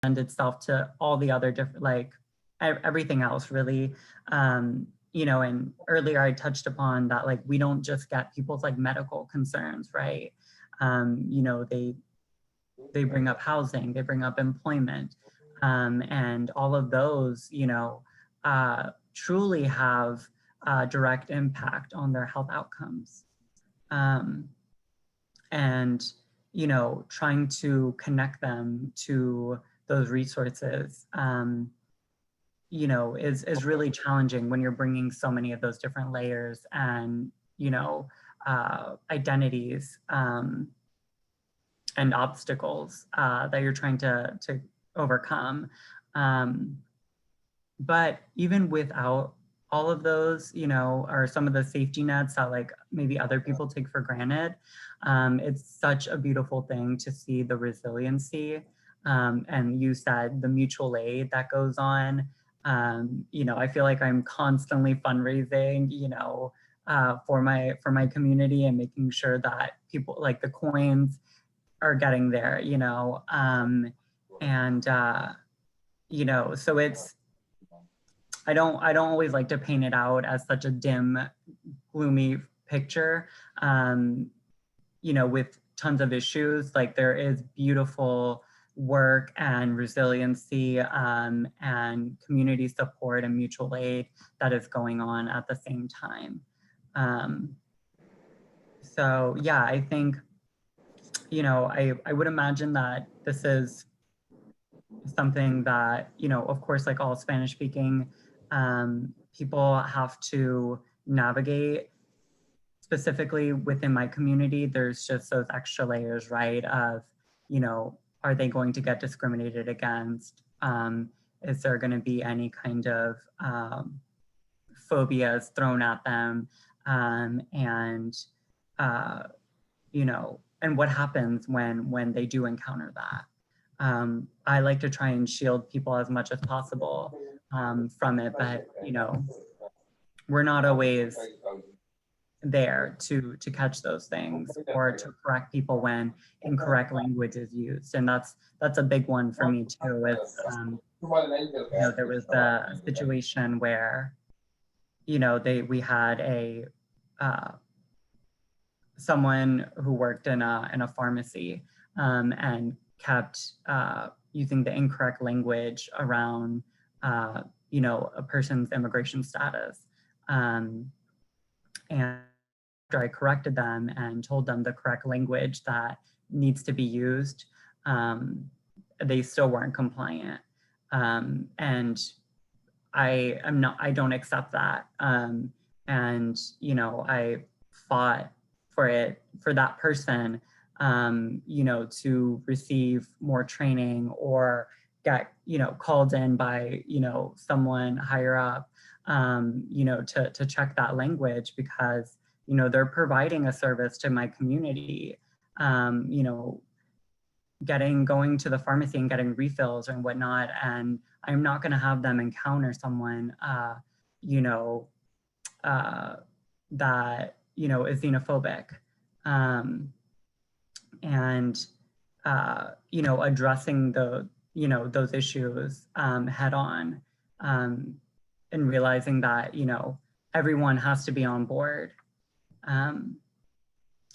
lend itself to all the other different, like everything else really. You know, and earlier I touched upon that, like, we don't just get people's like medical concerns, right? You know, they bring up housing, they bring up employment, and all of those, you know, truly have a direct impact on their health outcomes. And, you know, trying to connect them to those resources, you know, is really challenging when you're bringing so many of those different layers and, you know, identities and obstacles that you're trying to overcome. But even without all of those, you know, or some of the safety nets that like maybe other people take for granted, it's such a beautiful thing to see the resiliency. And you said the mutual aid that goes on. You know, I feel like I'm constantly fundraising, you know, for my community and making sure that people, like, the coins are getting there, you know, and you know, so it's, I don't always like to paint it out as such a dim, gloomy picture, you know, with tons of issues. Like, there is beautiful work and resiliency and community support and mutual aid that is going on at the same time. So yeah, I think, you know, I would imagine that this is something that, you know, of course, like all Spanish speaking people have to navigate. Specifically within my community, there's just those extra layers, right? Of, you know, are they going to get discriminated against? Is there going to be any kind of phobias thrown at them? And, you know, and what happens when they do encounter that? I like to try and shield people as much as possible from it, but, you know, we're not always there to catch those things or to correct people when incorrect language is used. And that's a big one for me too. It's, you know, there was a situation where, you know, we had a someone who worked in a pharmacy and kept using the incorrect language around, you know, a person's immigration status. And after I corrected them and told them the correct language that needs to be used, they still weren't compliant. And I don't accept that. And, you know, I fought for that person, you know, to receive more training or get, you know, called in by, you know, someone higher up, you know, to check that language, because, you know, they're providing a service to my community, you know, going to the pharmacy and getting refills and whatnot. And I'm not going to have them encounter someone, you know, that, you know, is xenophobic. And, you know, addressing you know, those issues head on, and realizing that, you know, everyone has to be on board.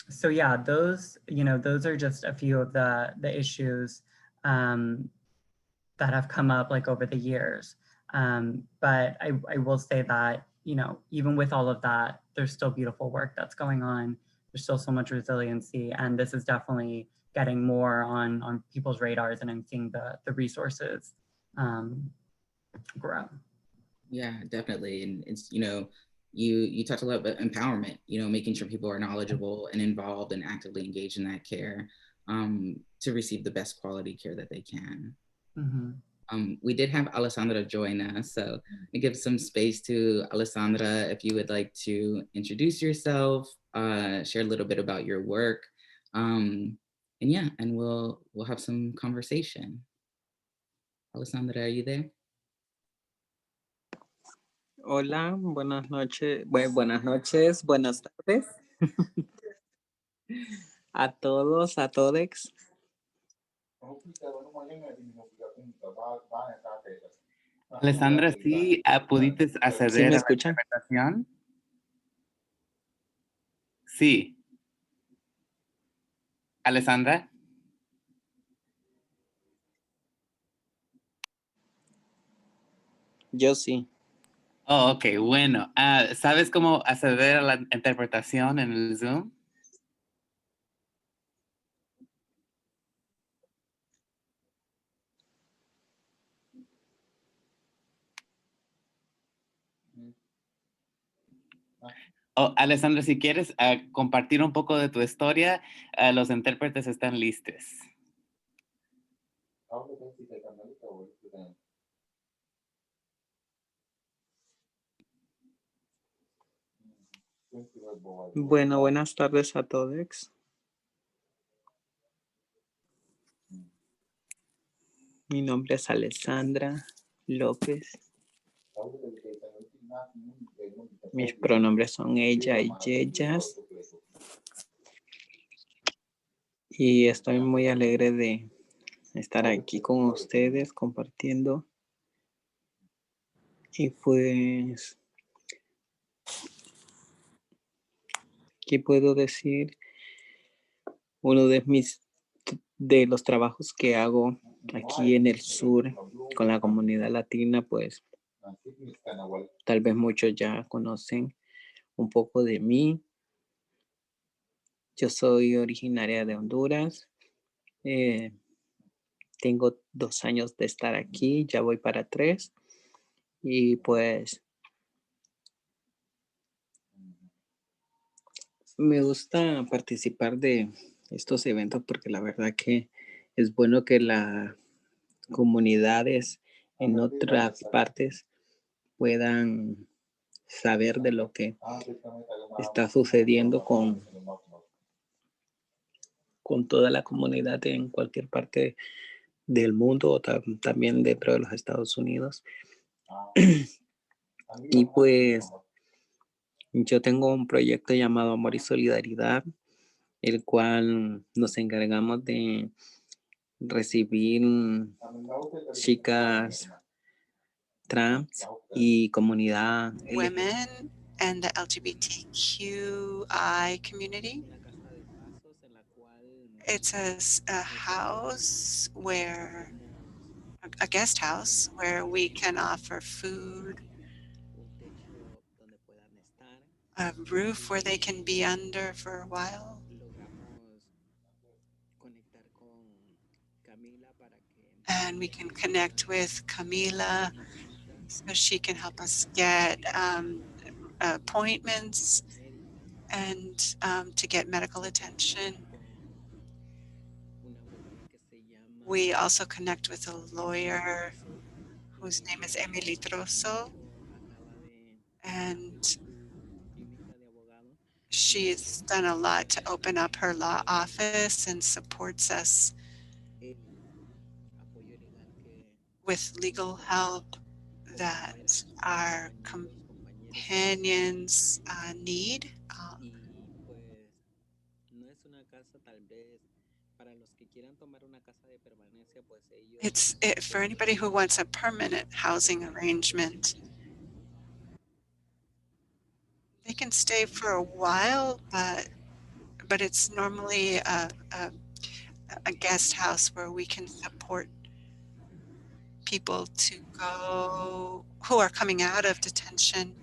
So yeah, those, you know, those are just a few of the issues that have come up like over the years. But I will say that, you know, even with all of that, there's still beautiful work that's going on. There's still so much resiliency, and this is definitely getting more on people's radars, and I'm seeing the resources grow. Yeah, definitely. And it's, you know, you talked a lot about empowerment, you know, making sure people are knowledgeable and involved and actively engaged in that care to receive the best quality care that they can. Mm-hmm. We did have Alessandra join us, so we give some space to Alessandra if you would like to introduce yourself, share a little bit about your work, and yeah, and we'll have some conversation. Alessandra, are you there? Hola, buenas noches, buenas noches, buenas tardes a todos, a todex. Alessandra, ¿sí pudiste ¿Sí acceder me a la escuchan? interpretación? Sí. Alessandra. Yo sí. Oh, ok, bueno. ¿Sabes cómo acceder a la interpretación en el Zoom? Oh, Alessandra, si quieres compartir un poco de tu historia, los intérpretes están listos. Bueno, buenas tardes a todos. Mi nombre es Alessandra López. Mis pronombres son ella y ellas. Y estoy muy alegre de estar aquí con ustedes compartiendo. Y pues, ¿qué puedo decir? Uno de los trabajos que hago aquí en el sur con la comunidad latina, pues tal vez muchos ya conocen un poco de mí. Yo soy originaria de Honduras. Tengo 2 años de estar aquí, ya voy para 3. Y pues me gusta participar de estos eventos porque la verdad que es bueno que las comunidades en otras partes puedan saber de lo que está sucediendo con toda la comunidad en cualquier parte del mundo o también dentro de los Estados Unidos. Y pues yo tengo un proyecto llamado Amor y Solidaridad, el cual nos encargamos de recibir chicas trans y comunidad women and the LGBTQI community. It's a house where, a guest house where we can offer food, a roof where they can be under for a while. And we can connect with Camila so she can help us get appointments and to get medical attention. We also connect with a lawyer whose name is Emily Trosso, and she's done a lot to open up her law office and supports us with legal help that our companions need. It's for anybody who wants a permanent housing arrangement. They can stay for a while, but it's normally a guest house where we can support people to go who are coming out of detention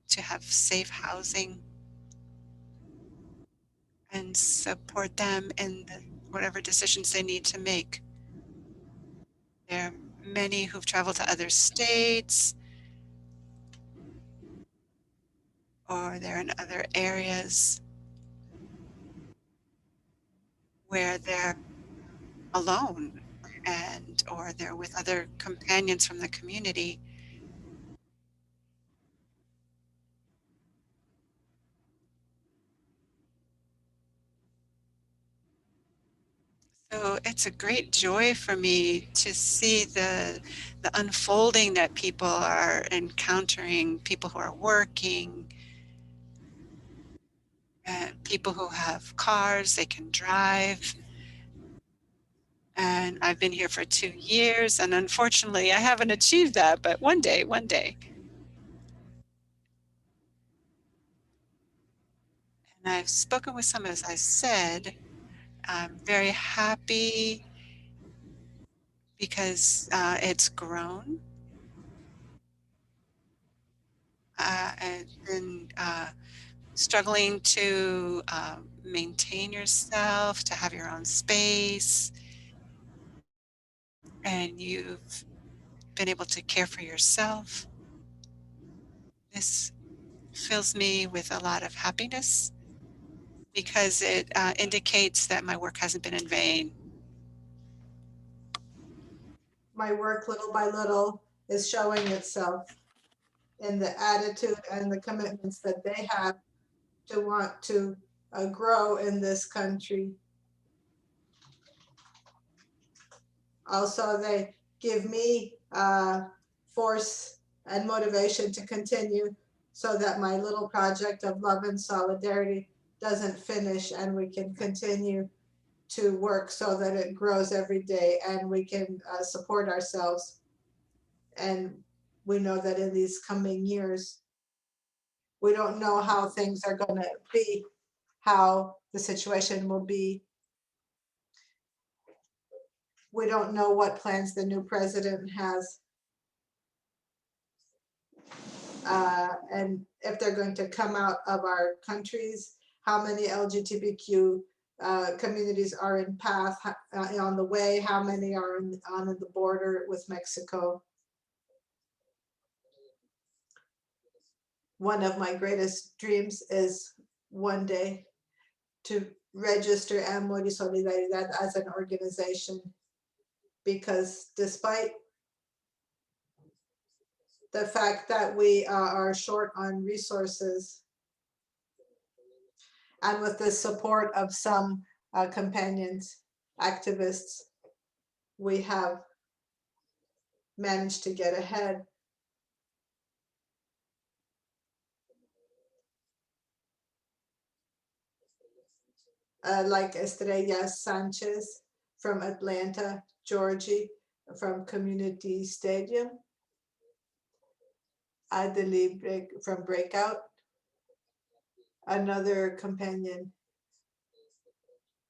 to have safe housing and support them in whatever decisions they need to make. There are many who've traveled to other states or they're in other areas where they're alone and or they're with other companions from the community. So it's a great joy for me to see the unfolding that people are encountering, people who are working, and people who have cars they can drive, And I've been here for 2 years, and unfortunately, I haven't achieved that, but one day, one day. And I've spoken with some, as I said, I'm very happy because it's grown. And struggling to maintain yourself, to have your own space, and you've been able to care for yourself. This fills me with a lot of happiness because it indicates that my work hasn't been in vain. My work, little by little, is showing itself in the attitude and the commitments that they have to want to grow in this country. Also, they give me force and motivation to continue so that my little project of love and solidarity doesn't finish, and we can continue to work so that it grows every day and we can support ourselves. And we know that in these coming years, we don't know how things are going to be, how the situation will be. We don't know what plans the new president has. And if they're going to come out of our countries, how many LGBTQ communities are in path on the way, how many are on the border with Mexico. One of my greatest dreams is one day to register Amor y Solidaridad as an organization, because despite the fact that we are short on resources, and with the support of some companions, activists, we have managed to get ahead. Like Estrella Sanchez from Atlanta, Georgia, from Community Stadium. Adelie from Breakout, another companion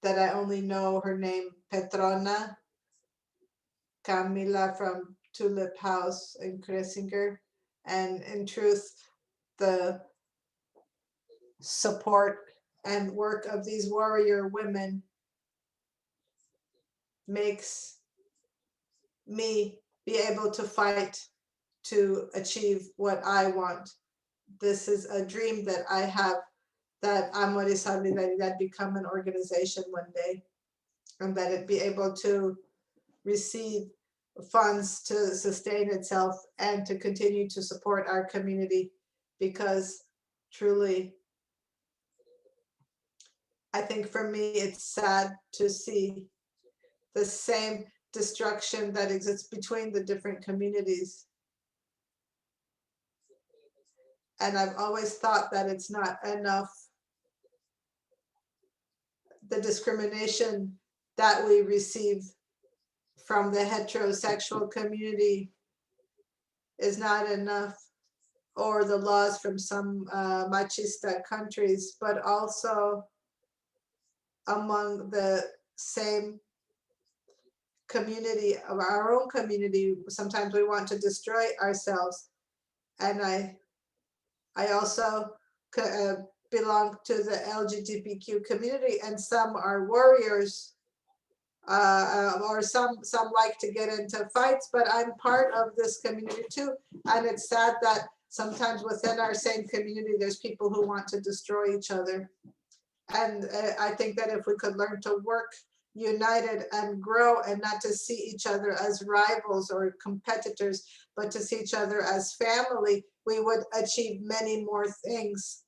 that I only know her name, Petrona. Camila from Tulip House in Kresinger. And in truth, the support and work of these warrior women makes me be able to fight to achieve what I want. This is a dream that I have, that Amor y Solidaridad become an organization one day, and that it be able to receive funds to sustain itself and to continue to support our community, because truly, I think for me, it's sad to see the same destruction that exists between the different communities. And I've always thought that it's not enough. The discrimination that we receive from the heterosexual community is not enough, or the laws from some machista countries, but also among the same community of our own community. Sometimes we want to destroy ourselves. And I also belong to the LGBTQ community, and some are warriors, or some like to get into fights, but I'm part of this community too. And it's sad that sometimes within our same community, there's people who want to destroy each other. And I think that if we could learn to work united and grow, and not to see each other as rivals or competitors, but to see each other as family, we would achieve many more things.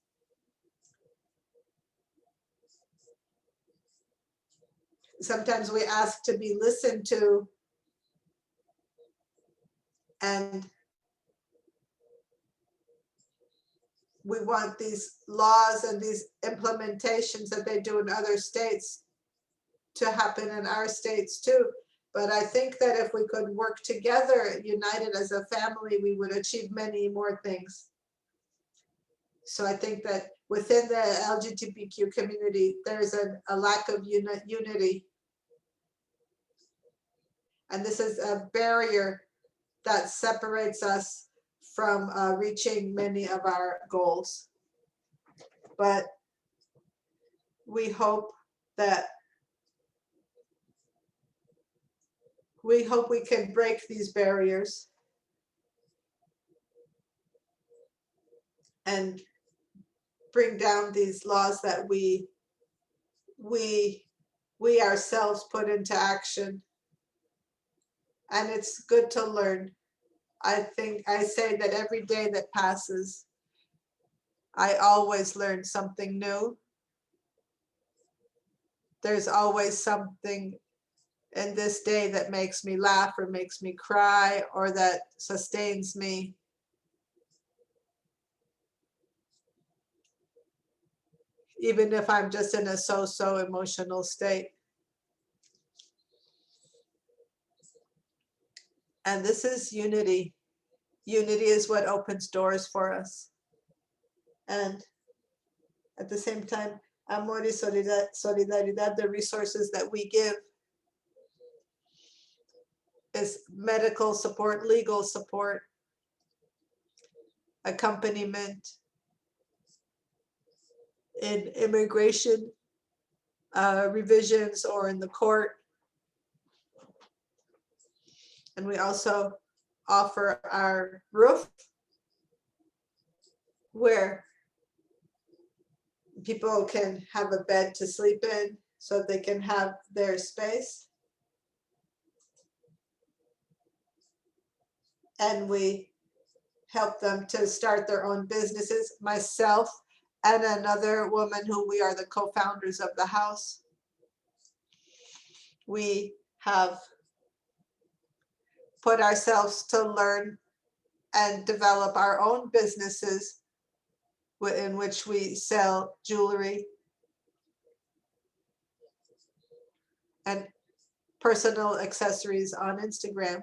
Sometimes we ask to be listened to, and we want these laws and these implementations that they do in other states to happen in our states too. But I think that if we could work together, united as a family, we would achieve many more things. So I think that within the LGBTQ community, there's a lack of unity. And this is a barrier that separates us from reaching many of our goals. But we hope that we can break these barriers and bring down these laws that we ourselves put into action. And it's good to learn. I think I say that every day that passes, I always learn something new. There's always something in this day that makes me laugh or makes me cry or that sustains me. Even if I'm just in a so-so emotional state. And this is unity. Unity is what opens doors for us. And at the same time, amor y solidaridad, the resources that we give is medical support, legal support, accompaniment in immigration revisions or in the court. And we also offer our roof where people can have a bed to sleep in so they can have their space. And we help them to start their own businesses. Myself and another woman who we are the co-founders of the house. We have put ourselves to learn and develop our own businesses in which we sell jewelry and personal accessories on Instagram.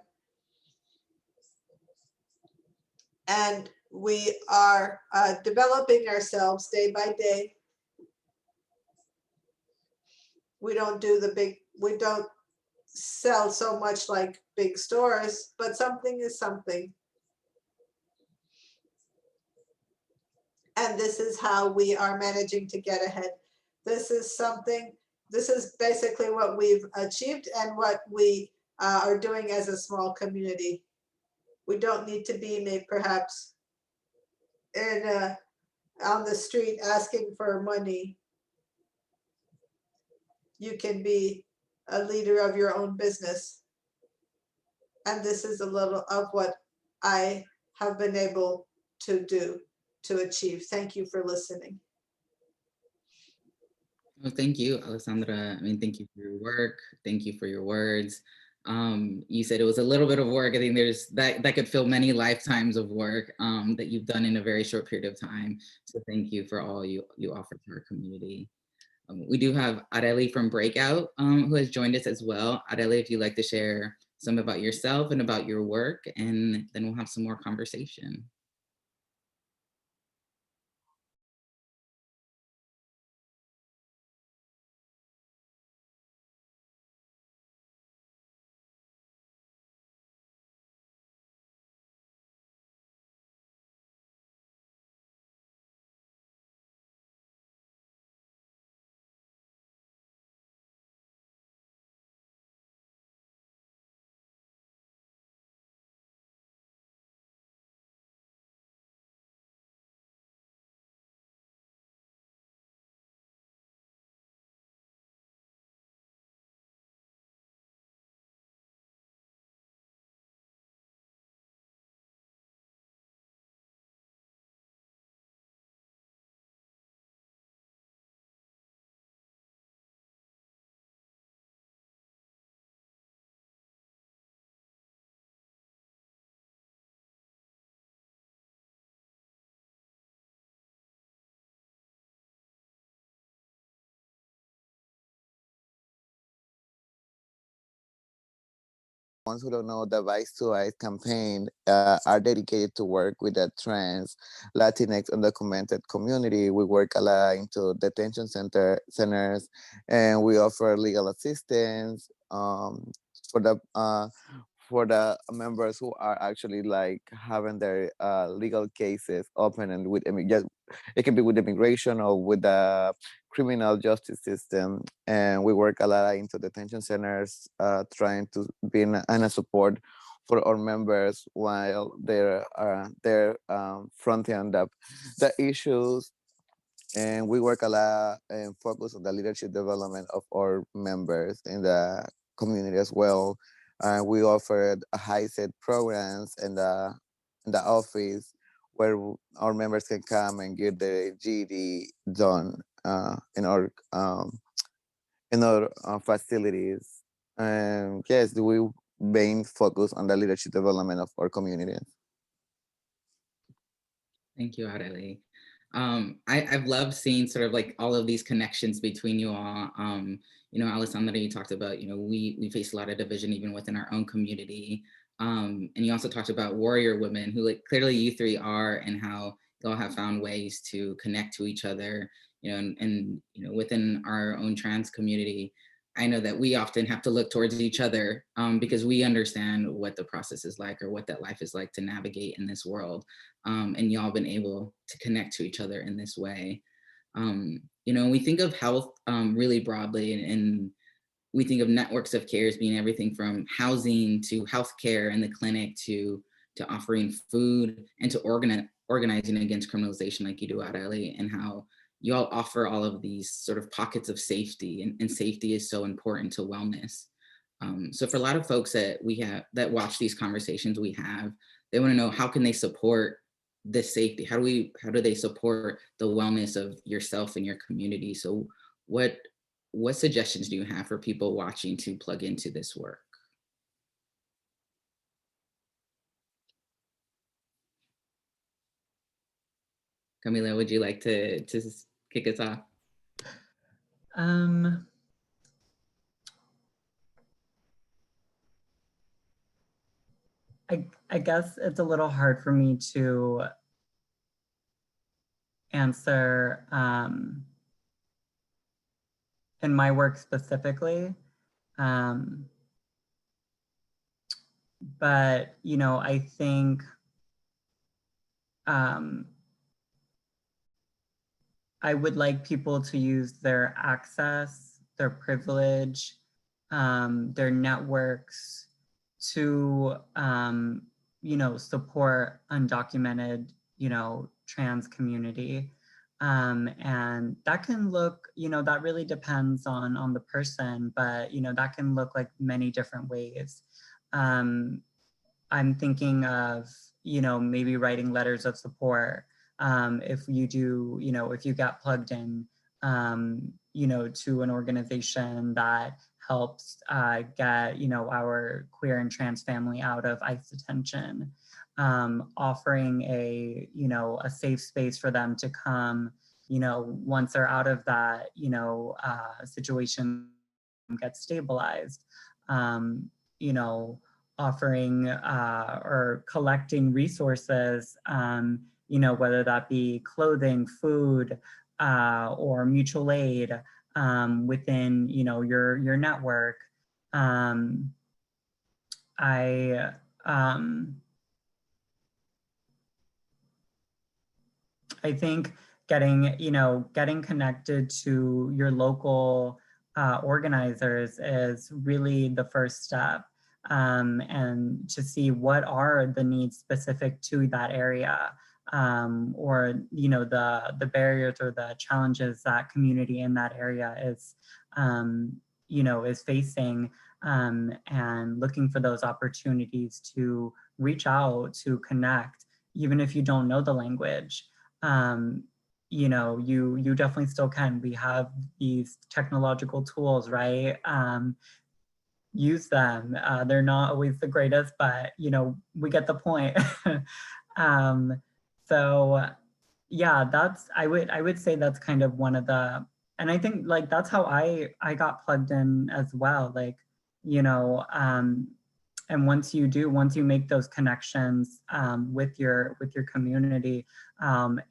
And we are developing ourselves day by day. We don't sell so much like big stores, but something is something. And this is how we are managing to get ahead. This is basically what we've achieved and what we are doing as a small community. We don't need to be perhaps on the street asking for money. You can be a leader of your own business. And this is a little of what I have been able to do, to achieve. Thank you for listening. Well, thank you, Alessandra. I mean, thank you for your work. Thank you for your words. You said it was a little bit of work. I think there's that could fill many lifetimes of work that you've done in a very short period of time. So thank you for all you offer to our community. We do have Areli from Breakout who has joined us as well. Areli, if you'd like to share some about yourself and about your work, and then we'll have some more conversation. ones who don't know, the Vice to Eyes campaign are dedicated to work with the trans, Latinx, undocumented community. We work a lot into detention centers, and we offer legal assistance for the members who are actually like having their legal cases open and with just it can be with immigration or with the criminal justice system. And we work a lot into detention centers, trying to be in a support for our members while they're fronting the issues. And we work a lot and focus on the leadership development of our members in the community as well. We offered high set programs in the office where our members can come and get their GED done in our facilities. And yes, we main focus on the leadership development of our communities. Thank you, Arely. I've loved seeing sort of like all of these connections between you all. You know, Alessandra, you talked about, you know, we face a lot of division even within our own community. And you also talked about warrior women who like clearly you three are, and how you all have found ways to connect to each other, you know, and you know, within our own trans community. I know that we often have to look towards each other because we understand what the process is like or what that life is like to navigate in this world. And y'all been able to connect to each other in this way. You know, we think of health really broadly, and we think of networks of care as being everything from housing to healthcare and the clinic to offering food and to organizing against criminalization like you do at LA, and how you all offer all of these sort of pockets of safety, and safety is so important to wellness. So for a lot of folks that that watch these conversations we have, they want to know, how can they support this safety? How do they support the wellness of yourself and your community? So what suggestions do you have for people watching to plug into this work? Camila, would you like to kick us off? I guess it's a little hard for me to answer in my work specifically. But, you know, I think I would like people to use their access, their privilege, their networks to, you know, support undocumented, you know, trans community. And that can look, you know, that really depends on the person, but, you know, that can look like many different ways. I'm thinking of, you know, maybe writing letters of support. If you do, you know, if you get plugged in, you know, to an organization that helps get, you know, our queer and trans family out of ICE detention, offering a, you know, a safe space for them to come, you know, once they're out of that, you know, situation, get stabilized, you know, offering or collecting resources, you know, whether that be clothing, food, or mutual aid within, you know, your network. I think getting connected to your local organizers is really the first step, and to see what are the needs specific to that area, or, you know, the barriers or the challenges that community in that area is, you know, is facing, and looking for those opportunities to reach out, to connect, even if you don't know the language. You know, you definitely still can. We have these technological tools, right? Use them. They're not always the greatest, but, you know, we get the point. So yeah, I would say that's kind of one of the, and I think like that's how I got plugged in as well. Like, you know, once you make those connections with your community,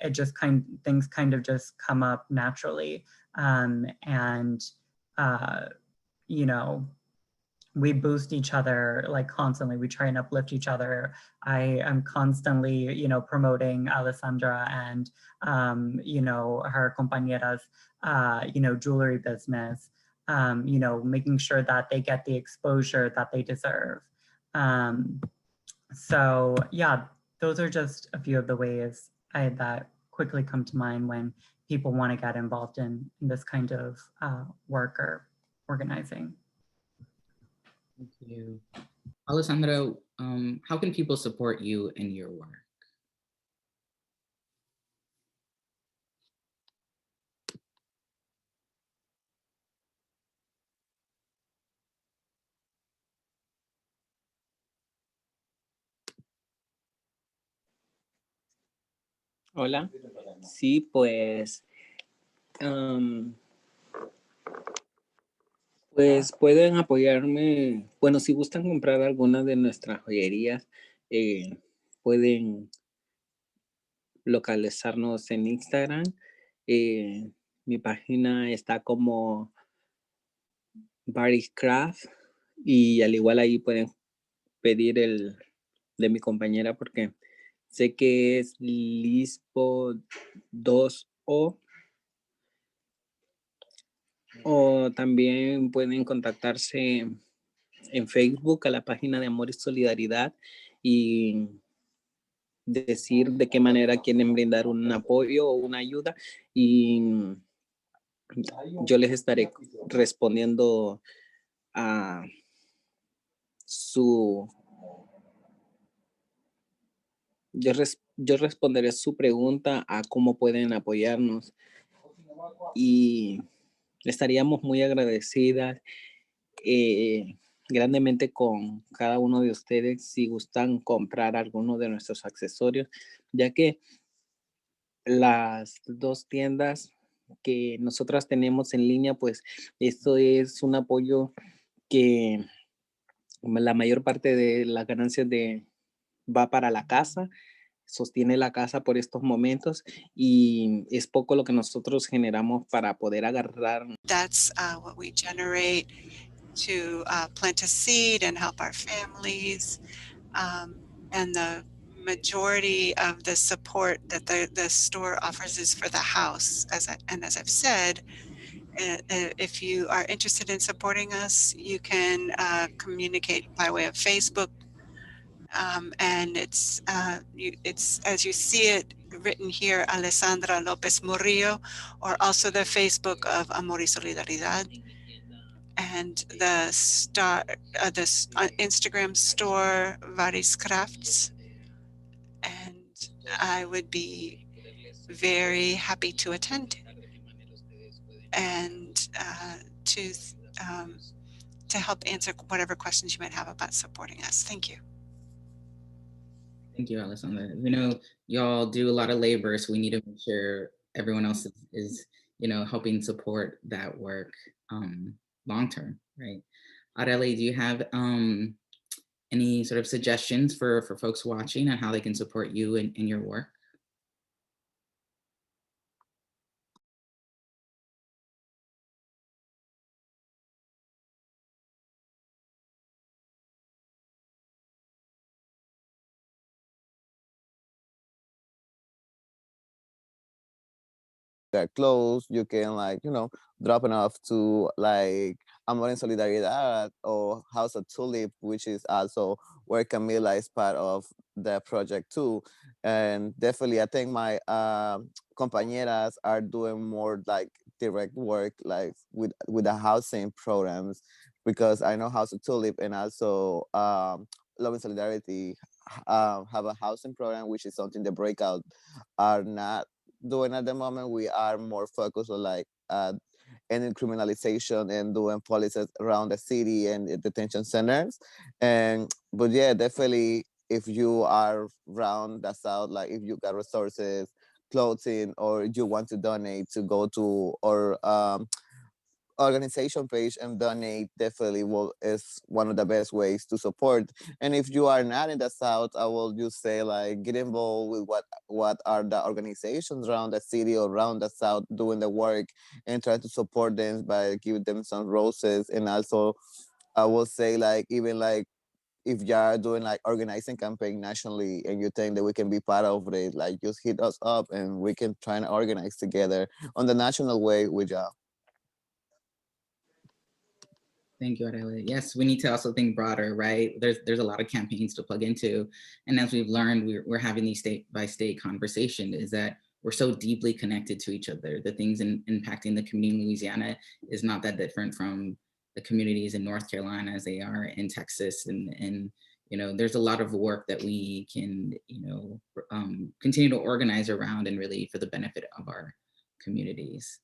it just things kind of just come up naturally. And you know, we boost each other like constantly. We try and uplift each other. I am constantly, you know, promoting Alessandra and, you know, her compañeras, you know, jewelry business, you know, making sure that they get the exposure that they deserve. So yeah, those are just a few of the ways that quickly come to mind when people want to get involved in this kind of work or organizing. Thank you. Alessandra, how can people support you in your work? Hola. Sí, pues, pues pueden apoyarme. Bueno, si gustan comprar alguna de nuestras joyerías, pueden localizarnos en Instagram. Mi página está como Craft y al igual ahí pueden pedir el de mi compañera porque sé que es Lispo 2O. O también pueden contactarse en Facebook a la página de Amor y Solidaridad y decir de qué manera quieren brindar un apoyo o una ayuda y yo les estaré respondiendo a su... Yo responderé su pregunta a cómo pueden apoyarnos y estaríamos muy agradecidas grandemente con cada uno de ustedes si gustan comprar alguno de nuestros accesorios, ya que las dos tiendas que nosotras tenemos en línea, pues esto es un apoyo que la mayor parte de las ganancias va para la casa, sostiene la casa por estos momentos y es poco lo que nosotros generamos para poder agarrar. That's what we generate to plant a seed and help our families. And the majority of the support that the store offers is for the house. As I've said, if you are interested in supporting us, you can communicate by way of Facebook. And it's as you see it written here, Alessandra Lopez Murillo, or also the Facebook of Amor y Solidaridad. And the Instagram store, Varis Crafts. And I would be very happy to attend and to help answer whatever questions you might have about supporting us. Thank you. Thank you, Alessandra. You know, y'all do a lot of labor, so we need to make sure everyone else is you know, helping support that work long term, right? Areli, do you have any sort of suggestions for folks watching on how they can support you in your work? Their clothes, you can like, you know, drop it off to like Amor en Solidaridad or House of Tulip, which is also where Camila is part of the project too. And definitely I think my compañeras are doing more like direct work like with the housing programs, because I know House of Tulip and also Love and Solidarity have a housing program, which is something the breakout are not doing at the moment. We are more focused on like ending criminalization and doing policies around the city and the detention centers. And but yeah, definitely if you are around the south, like if you got resources, clothing, or you want to donate to go to or organization page and donate definitely is one of the best ways to support. And if you are not in the South, I will just say like get involved with what are the organizations around the city or around the South doing the work, and try to support them by giving them some roses. And also I will say like even like if you're doing like organizing campaign nationally and you think that we can be part of it, like just hit us up and we can try and organize together on the national way with y'all. Thank you, Adele. Yes, we need to also think broader, right? There's a lot of campaigns to plug into. And as we've learned, we're having these state by state conversation is that we're so deeply connected to each other. The things impacting the community in Louisiana is not that different from the communities in North Carolina as they are in Texas. And you know, there's a lot of work that we can, you know, continue to organize around and really for the benefit of our communities.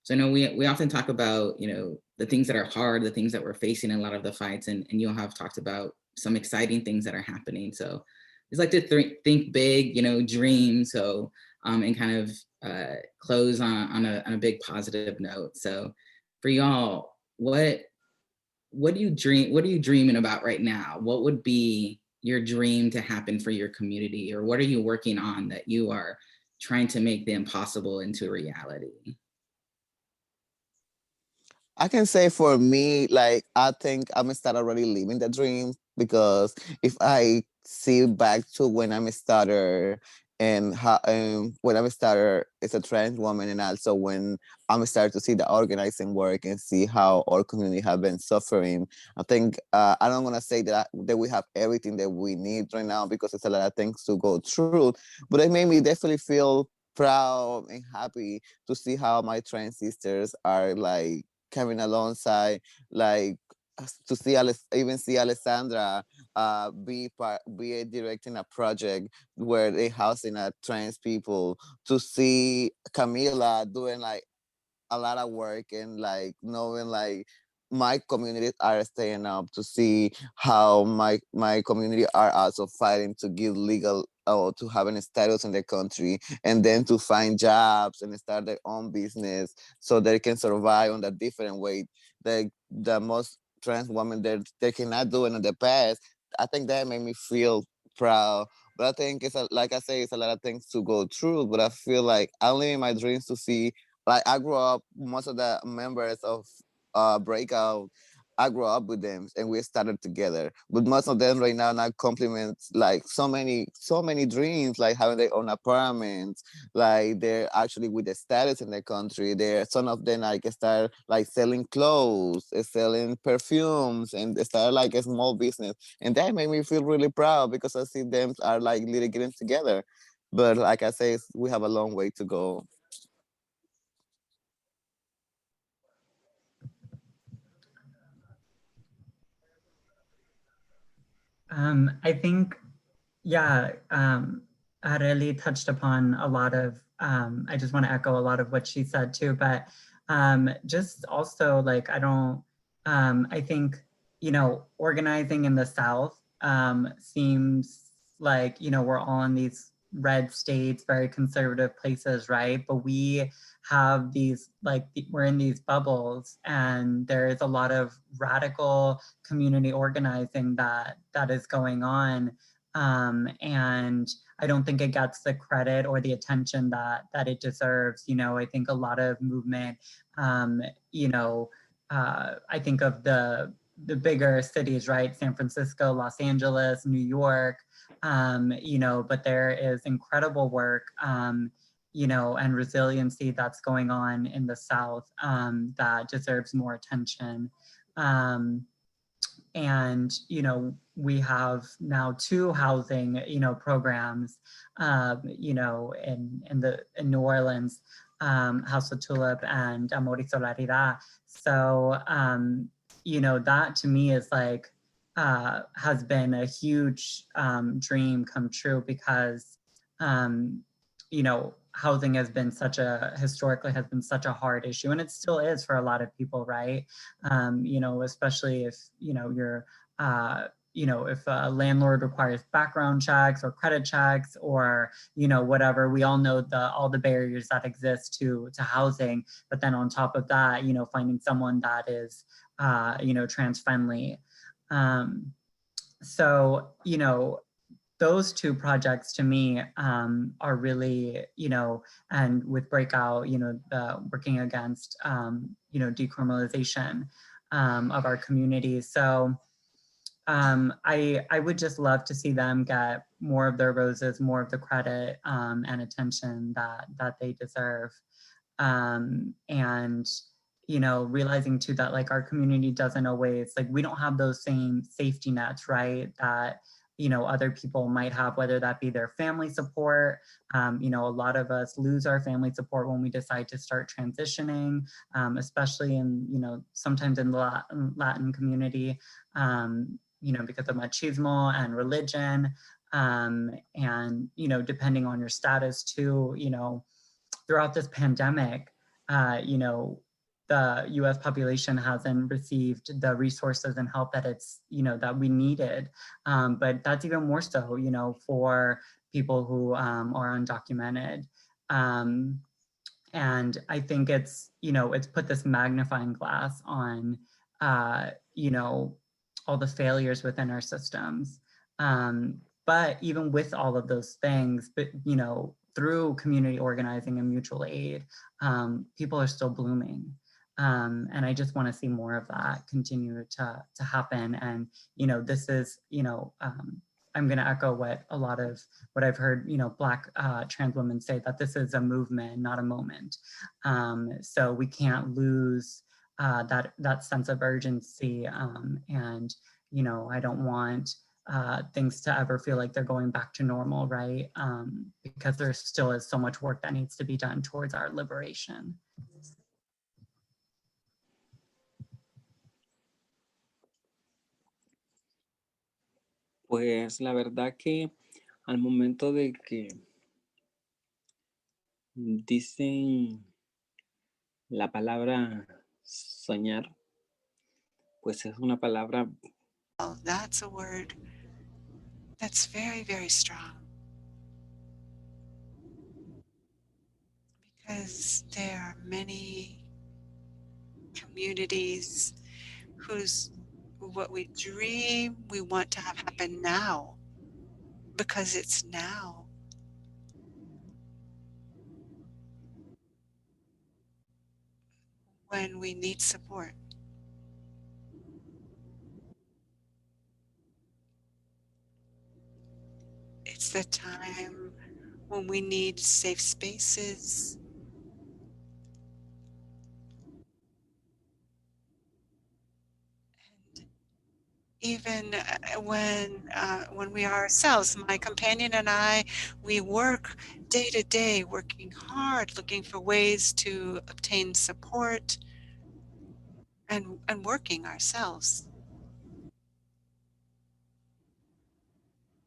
So I know we often talk about, you know, the things that are hard, the things that we're facing in a lot of the fights, and you'll have talked about some exciting things that are happening. So I just like to think big, you know, dream. So and kind of close on a big positive note. So for y'all, what do you dream? What are you dreaming about right now? What would be your dream to happen for your community, or what are you working on that you are trying to make the impossible into a reality? I can say for me, like I think I'm gonna start already living the dream, because if I see back to when I'm a starter and how when I'm a starter as a trans woman, and also when I'm start to see the organizing work and see how our community have been suffering, I think I don't want to say that we have everything that we need right now, because it's a lot of things to go through, but it made me definitely feel proud and happy to see how my trans sisters are like coming alongside, like to see even see Alessandra be directing a project where they housing trans people, to see Camila doing like a lot of work, and like knowing like my communities are staying up, to see how my community are also fighting to give legal or to have a status in the country, and then to find jobs and start their own business so they can survive on a different way that the most trans women they cannot do it in the past. I think that made me feel proud. But I think like I say, it's a lot of things to go through. But I feel like I'm living my dreams to see, like I grew up, most of the members of Breakout, I grew up with them and we started together. But most of them right now not compliment like so many dreams, like having their own apartments, like they're actually with the status in the country. They're some of them like start like selling clothes, selling perfumes, and they start like a small business. And that made me feel really proud, because I see them are like really getting together. But like I say, we have a long way to go. I think, yeah, Areli touched upon a lot of, I just want to echo a lot of what she said too, but just also like, I think, you know, organizing in the South seems like, you know, we're all in these red states, very conservative places, right? But we have these, like, we're in these bubbles, and there is a lot of radical community organizing that is going on. And I don't think it gets the credit or the attention that it deserves. You know, I think a lot of movement, you know, I think of the bigger cities, right? San Francisco, Los Angeles, New York, you know, but there is incredible work, you know, and resiliency that's going on in the South that deserves more attention. And you know, we have now 2 housing, you know, programs, you know, in New Orleans, House of Tulip and Amor y Solidaridad. So you know, that to me is like has been a huge dream come true, because you know, housing has been historically has been such a hard issue, and it still is for a lot of people, right? You know, especially if, you know, you're you know, if a landlord requires background checks or credit checks or, you know, whatever, we all know all the barriers that exist to housing. But then on top of that, you know, finding someone that is, you know, trans friendly. So, you know, those two projects to me are really, you know, and with Breakout, you know, working against, you know, decriminalization of our communities. So I would just love to see them get more of their roses, more of the credit and attention that they deserve. And, you know, realizing too that like our community doesn't always, like we don't have those same safety nets, right? That, you know, other people might have, whether that be their family support. You know, a lot of us lose our family support when we decide to start transitioning, especially in, you know, sometimes in the Latin community, you know, because of machismo and religion. And, you know, depending on your status too, you know, throughout this pandemic, you know, the US population hasn't received the resources and help that it's, you know, that we needed. But that's even more so, you know, for people who are undocumented. And I think it's, you know, it's put this magnifying glass on, you know, all the failures within our systems. But even with all of those things, but, you know, through community organizing and mutual aid, people are still blooming. And I just want to see more of that continue to happen. And, you know, this is, you know, I'm going to echo what I've heard, you know, Black trans women say, that this is a movement, not a moment. So we can't lose that sense of urgency. And, you know, I don't want things to ever feel like they're going back to normal, right? Because there still is so much work that needs to be done towards our liberation. Pues la verdad que al momento de que dicen la palabra soñar, pues es una palabra. Oh, that's a word that's very, very strong. Because there are many communities whose what we dream we want to have happen now, because it's now. When we need support. It's the time when we need safe spaces. And even when we are ourselves, my companion and I, we work day to day, working hard, looking for ways to obtain support and working ourselves.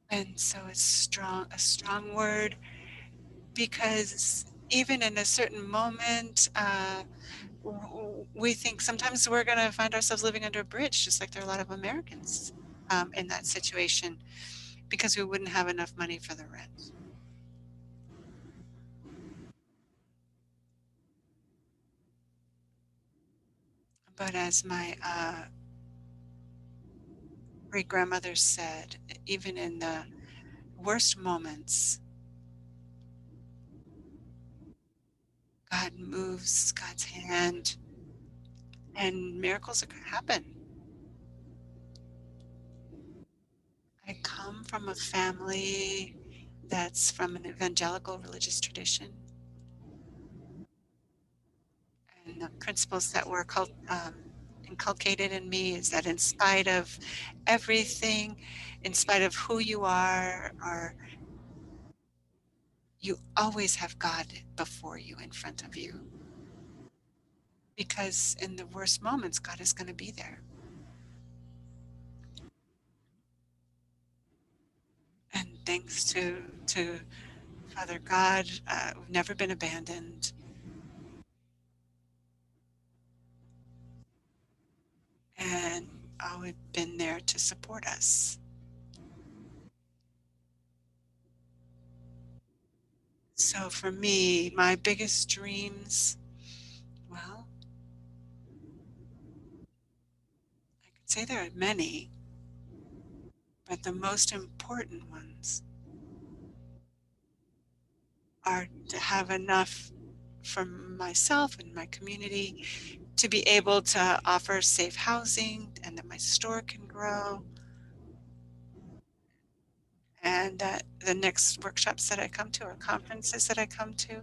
And so it's a strong word, because even in a certain moment, we think sometimes we're going to find ourselves living under a bridge, just like there are a lot of Americans in that situation, because we wouldn't have enough money for the rent. But as my great grandmother said, even in the worst moments, God moves, God's hand, and miracles happen. I come from a family that's from an evangelical religious tradition. And the principles that were inculcated in me is that in spite of everything, in spite of who you are, you always have God before you, in front of you. Because in the worst moments, God is going to be there. And thanks to Father God, we've never been abandoned. And always been there to support us. So for me, my biggest dreams, well, I could say there are many, but the most important ones are to have enough for myself and my community to be able to offer safe housing and that my store can grow, and that the next workshops that I come to or conferences that I come to,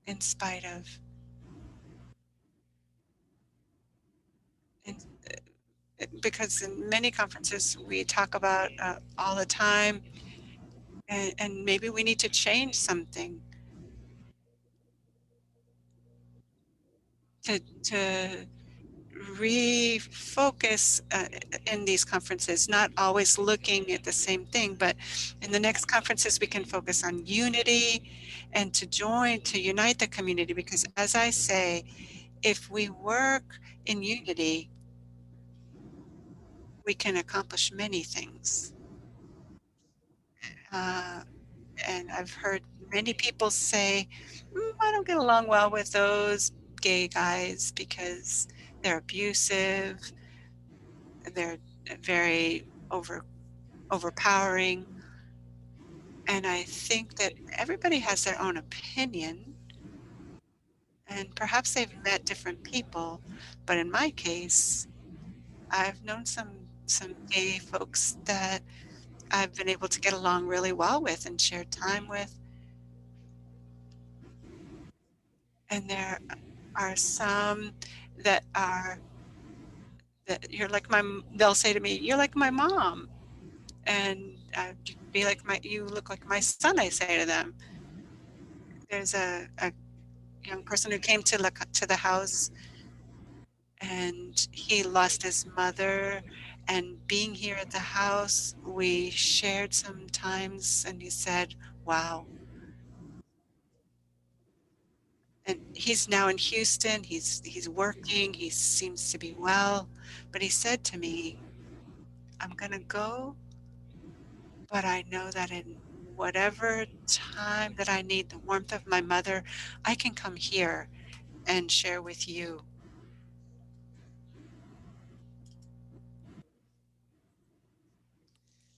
in spite of, in, because in many conferences we talk about all the time, and maybe we need to change something to refocus in these conferences, not always looking at the same thing, but in the next conferences we can focus on unity and to unite the community, because as I say, if we work in unity, we can accomplish many things. Uh, and I've heard many people say, I don't get along well with those gay guys because they're abusive, they're very overpowering. And I think that everybody has their own opinion, and perhaps they've met different people. But in my case, I've known some gay folks that I've been able to get along really well with and share time with. And there are some that are that they'll say to me, "You're like my mom," and you look like my son. I say to them. There's a young person who came to the house, and he lost his mother, and being here at the house we shared some times, and he said, wow. And he's now in Houston, he's working, he seems to be well, but he said to me, I'm gonna go, but I know that in whatever time that I need the warmth of my mother, I can come here and share with you.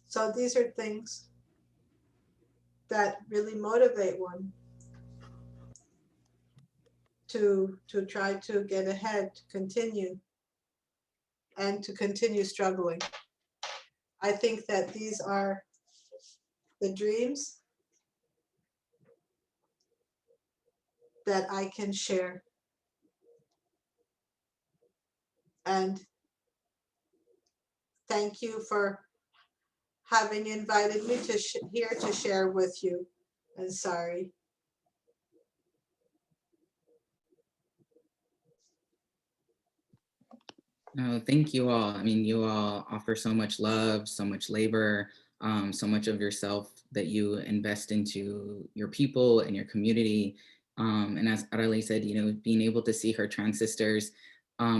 So these are things that really motivate one to try to get ahead, to continue, and to continue struggling. I think that these are the dreams that I can share. And thank you for having invited me to here to share with you. And sorry. No, thank you all. I mean, you all offer so much love, so much labor, so much of yourself that you invest into your people and your community. And as Arale said, you know, being able to see her trans sisters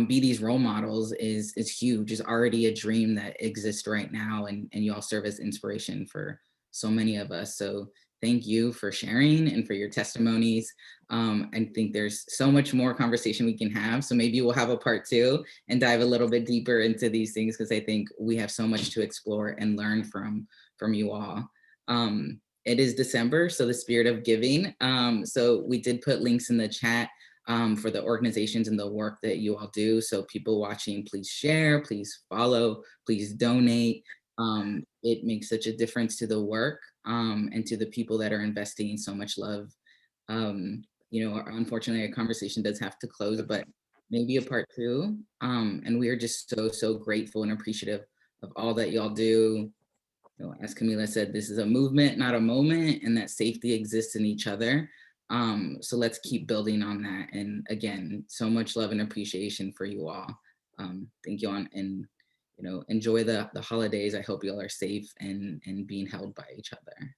be these role models is huge. Is already a dream that exists right now, and you all serve as inspiration for so many of us. So thank you for sharing and for your testimonies. I think there's so much more conversation we can have. So maybe we'll have a part 2 and dive a little bit deeper into these things, because I think we have so much to explore and learn from you all. It is December, so the spirit of giving. So we did put links in the chat for the organizations and the work that you all do. So people watching, please share, please follow, please donate. It makes such a difference to the work and to the people that are investing so much love. You know, unfortunately, our conversation does have to close, but maybe a part 2. And we are just so grateful and appreciative of all that y'all do. You know, as Camila said, this is a movement, not a moment, and that safety exists in each other. So let's keep building on that. And again, so much love and appreciation for you all. Thank you all, and you know, enjoy the holidays. I hope you all are safe and being held by each other.